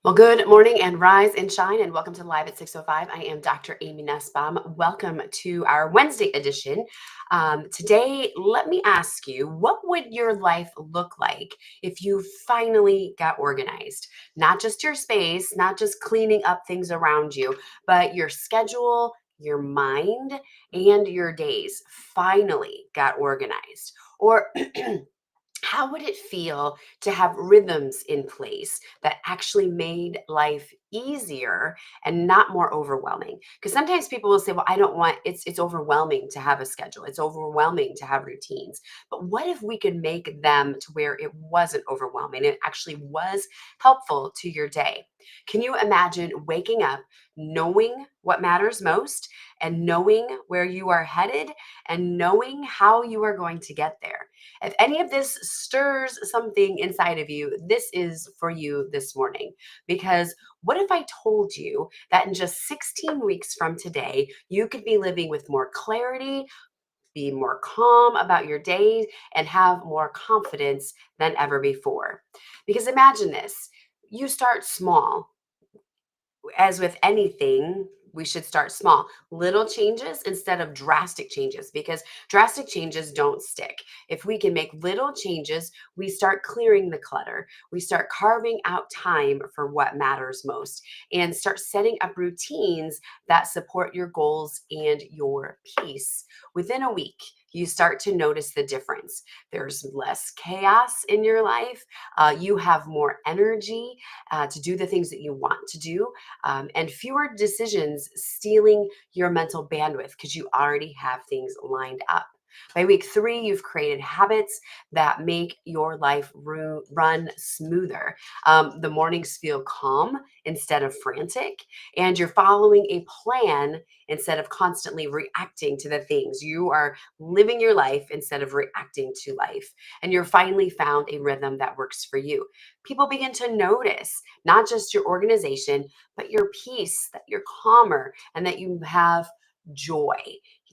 Well, good morning and rise and shine, and welcome to Live at 6:05. I am Dr. Amy Nussbaum. Welcome to our Wednesday edition. Today, let me ask you, what would your life look like if you finally got organized? Not just your space, not just cleaning up things around you, but your schedule, your mind, and your days finally got organized. Or how would it feel to have rhythms in place that actually made life easier and not more overwhelming? Because sometimes people will say, well, I don't want it's overwhelming to have a schedule, it's overwhelming to have routines. But what if we could make them to where it wasn't overwhelming, it actually was helpful to your day? Can you imagine waking up knowing what matters most and knowing where you are headed and knowing how you are going to get there? If any of this stirs something inside of you, this is for you this morning. Because what if I told you that in just 16 weeks from today, you could be living with more clarity, be more calm about your day, and have more confidence than ever before? Because imagine this, you start small. As with anything, we should start small. Little changes instead of drastic changes, because drastic changes don't stick. If we can make little changes, we start clearing the clutter. We start carving out time for what matters most and start setting up routines that support your goals and your peace. Within a week, you start to notice the difference. There's less chaos in your life. You have more energy to do the things that you want to do, and fewer decisions stealing your mental bandwidth because you already have things lined up. By week 3, you've created habits that make your life run smoother. The mornings feel calm instead of frantic, and you're following a plan instead of constantly reacting to the things. You are living your life instead of reacting to life. And you're finally found a rhythm that works for you. People begin to notice not just your organization, but your peace, that you're calmer and that you have joy,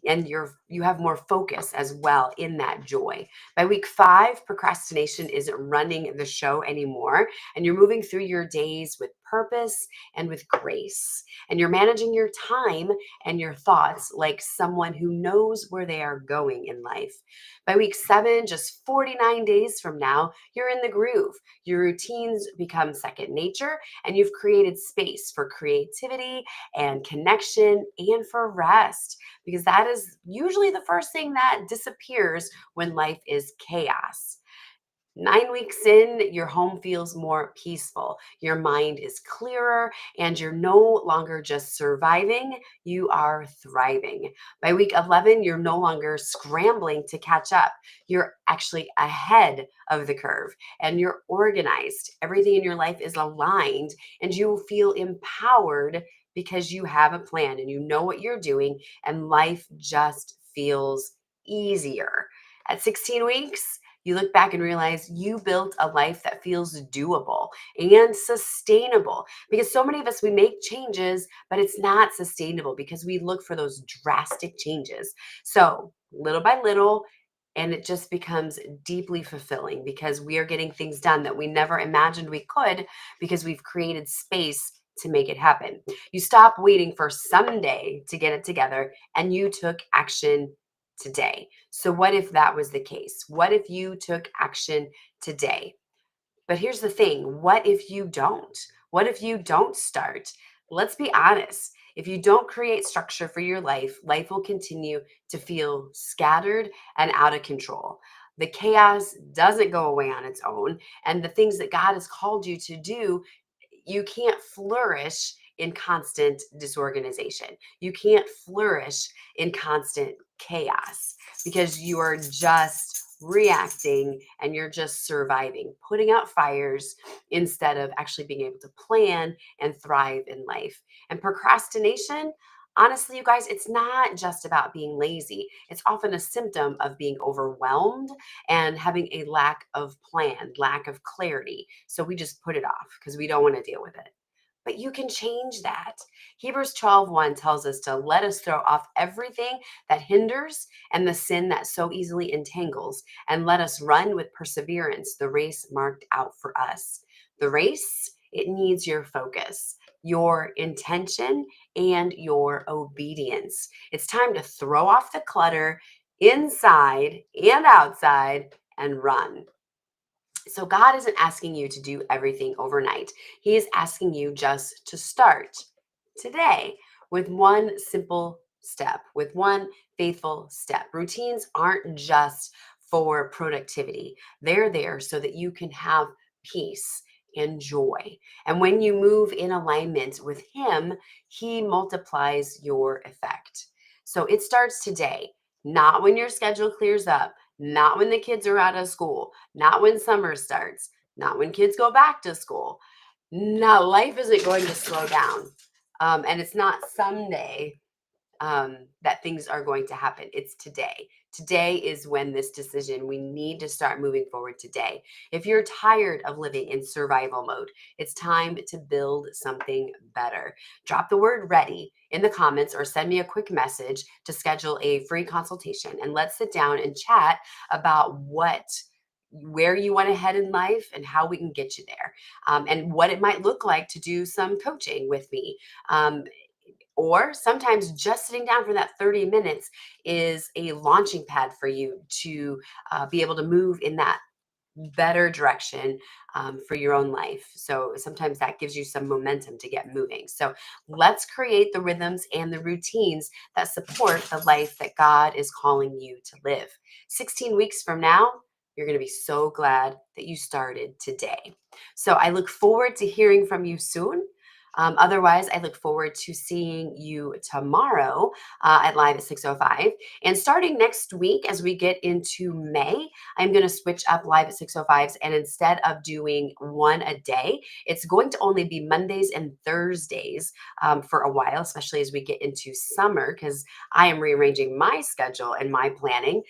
and you have more focus as well in that joy. By week 5, procrastination isn't running the show anymore, and you're moving through your days with purpose and with grace. And you're managing your time and your thoughts like someone who knows where they are going in life. By week 7, just 49 days from now, you're in the groove. Your routines become second nature, and you've created space for creativity and connection and for rest, because that is usually the first thing that disappears when life is chaos. 9 weeks in, your home feels more peaceful. Your mind is clearer, and you're no longer just surviving, you are thriving. By week 11, you're no longer scrambling to catch up. You're actually ahead of the curve, and you're organized. Everything in your life is aligned, and you feel empowered because you have a plan and you know what you're doing, and life just feels easier. At 16 weeks, you look back and realize you built a life that feels doable and sustainable. Because so many of us, we make changes, but it's not sustainable because we look for those drastic changes. So, little by little, and it just becomes deeply fulfilling because we are getting things done that we never imagined we could, because we've created space to make it happen. You stop waiting for someday to get it together, and you took action today. So, what if that was the case? What if you took action today? But here's the thing, what if you don't? What if you don't start? Let's be honest. If you don't create structure for your life, life will continue to feel scattered and out of control. The chaos doesn't go away on its own. And the things that God has called you to do, you can't flourish in constant disorganization. You can't flourish in constant chaos because you are just reacting and you're just surviving, putting out fires instead of actually being able to plan and thrive in life. And procrastination, honestly, you guys, it's not just about being lazy. It's often a symptom of being overwhelmed and having a lack of plan, lack of clarity. So we just put it off because we don't want to deal with it. But you can change that. Hebrews 12:1 tells us to let us throw off everything that hinders and the sin that so easily entangles, and let us run with perseverance the race marked out for us. The race It needs your focus, your intention, and your obedience. It's time to throw off the clutter inside and outside and run. So, God isn't asking you to do everything overnight. He is asking you just to start today with one simple step, with one faithful step. Routines aren't just for productivity, they're there so that you can have peace and joy. And when you move in alignment with Him, He multiplies your effect. So, it starts today, not when your schedule clears up, not when the kids are out of school, not when summer starts, not when kids go back to school. No, life isn't going to slow down. And it's not someday that things are going to happen. It's today. Today is when this decision, we need to start moving forward today. If you're tired of living in survival mode, it's time to build something better. Drop the word ready in the comments or send me a quick message to schedule a free consultation, and let's sit down and chat about where you want to head in life and how we can get you there, and what it might look like to do some coaching with me. Or sometimes just sitting down for that 30 minutes is a launching pad for you to be able to move in that better direction for your own life. So sometimes that gives you some momentum to get moving. So let's create the rhythms and the routines that support the life that God is calling you to live. 16 weeks from now, you're going to be so glad that you started today. So I look forward to hearing from you soon. Otherwise, I look forward to seeing you tomorrow at Live at 6:05. And starting next week, as we get into May, I'm going to switch up Live at 6:05s. And instead of doing one a day, it's going to only be Mondays and Thursdays for a while, especially as we get into summer, because I am rearranging my schedule and my planning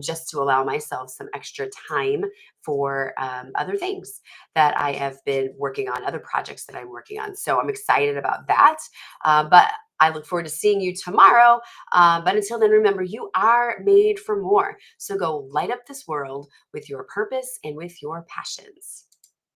just to allow myself some extra time for other things that I have been working on, other projects that I'm working on. So I'm excited about that. But I look forward to seeing you tomorrow. But until then, remember, you are made for more. So go light up this world with your purpose and with your passions.